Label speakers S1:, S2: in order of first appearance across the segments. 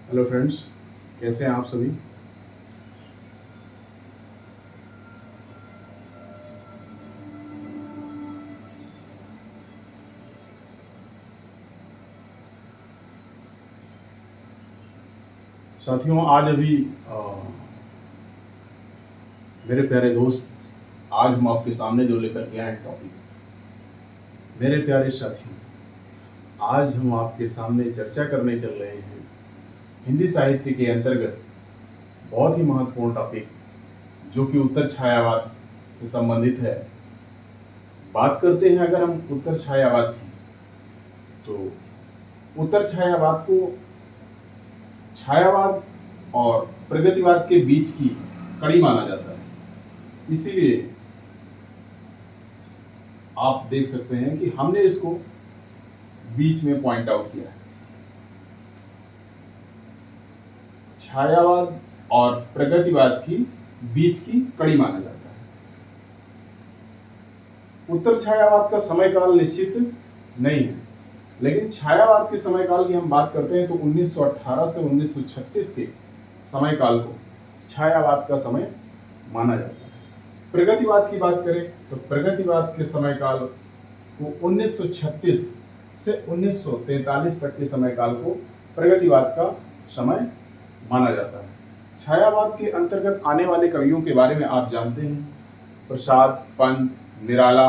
S1: Hello friends, कैसे हैं आप सभी। साथियों, आज अभी मेरे प्यारे दोस्त, आज हम आपके सामने जो लेकर के आए हैं टॉपिक, मेरे प्यारे साथियों, आज हम आपके सामने चर्चा करने चल रहे हैं हिंदी साहित्य के अंतर्गत बहुत ही महत्वपूर्ण टॉपिक, जो कि उत्तर छायावाद से संबंधित है। बात करते हैं अगर हम उत्तर छायावाद की, तो उत्तर छायावाद को छायावाद और प्रगतिवाद के बीच की कड़ी माना जाता है। इसीलिए आप देख सकते हैं कि हमने इसको बीच में पॉइंट आउट किया है। छायावाद और प्रगतिवाद की बीच की कड़ी माना जाता है। उत्तर छायावाद का समयकाल निश्चित नहीं है, लेकिन छायावाद के समयकाल की हम बात करते हैं तो 1918 से 1936 के समयकाल को छायावाद का समय माना जाता है। प्रगतिवाद की बात करें तो प्रगतिवाद के समयकाल को 1936 से 1943 तक के समयकाल को प्रगतिवाद का समय माना जाता है। छायावाद के अंतर्गत आने वाले कवियों के बारे में आप जानते हैं, प्रसाद, पंत, निराला,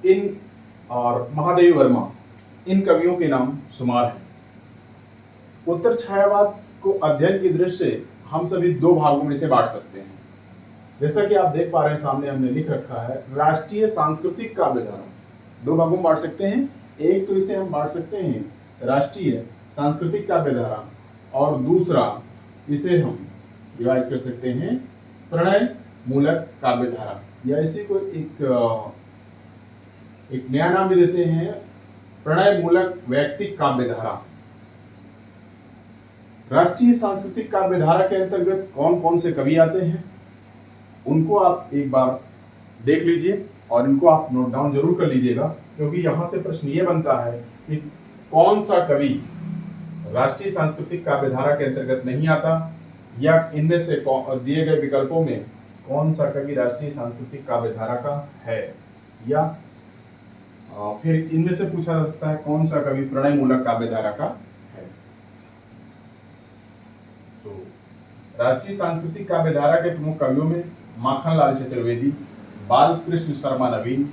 S1: इन और महादेव वर्मा, इन कवियों के नाम शुमार हैं। उत्तर छायावाद को अध्ययन की दृष्टि से हम सभी दो भागों में से बांट सकते हैं। जैसा कि आप देख पा रहे हैं, सामने हमने लिख रखा है राष्ट्रीय सांस्कृतिक काव्यधारा। दो भागों में बांट सकते हैं। एक तो इसे हम बांट सकते हैं राष्ट्रीय सांस्कृतिक काव्यधारा, और दूसरा इसे हम डिवाइड कर सकते हैं प्रणय मूलक काव्यधारा, या इसी को एक नया नाम भी देते हैं प्रणय मूलक वैयक्तिक काव्यधारा। राष्ट्रीय सांस्कृतिक काव्यधारा के अंतर्गत कौन कौन से कवि आते हैं उनको आप एक बार देख लीजिए और इनको आप नोट डाउन जरूर कर लीजिएगा, क्योंकि यहाँ से प्रश्न ये बनता है कि कौन सा कवि राष्ट्रीय सांस्कृतिक काव्यधारा के अंतर्गत नहीं आता, या इनमें से दिए गए विकल्पों में कौन सा कवि राष्ट्रीय सांस्कृतिक काव्यधारा का है, या फिर इनमें से पूछा जा सकता है कौन सा कवि प्रणय मूलक काव्यधारा का है। तो राष्ट्रीय सांस्कृतिक काव्यधारा के प्रमुख कवियों में माखनलाल चतुर्वेदी, बालकृष्ण शर्मा नवीन,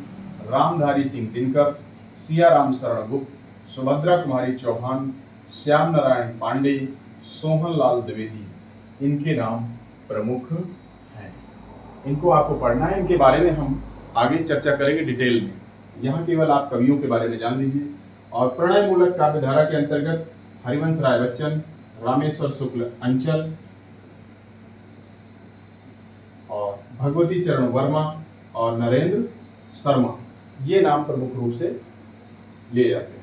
S1: रामधारी सिंह दिनकर, सियाराम शरण गुप्त, सुभद्रा कुमारी चौहान, श्याम नारायण पांडे, सोहनलाल द्विवेदी, इनके नाम प्रमुख हैं। इनको आपको पढ़ना है, इनके बारे में हम आगे चर्चा करेंगे डिटेल में। यहाँ केवल आप कवियों के बारे में जान लीजिए। और प्रणय मूलक काव्यधारा के अंतर्गत हरिवंश राय बच्चन, रामेश्वर शुक्ल अंचल और भगवती चरण वर्मा और नरेंद्र शर्मा, ये नाम प्रमुख रूप से लिए जाते हैं।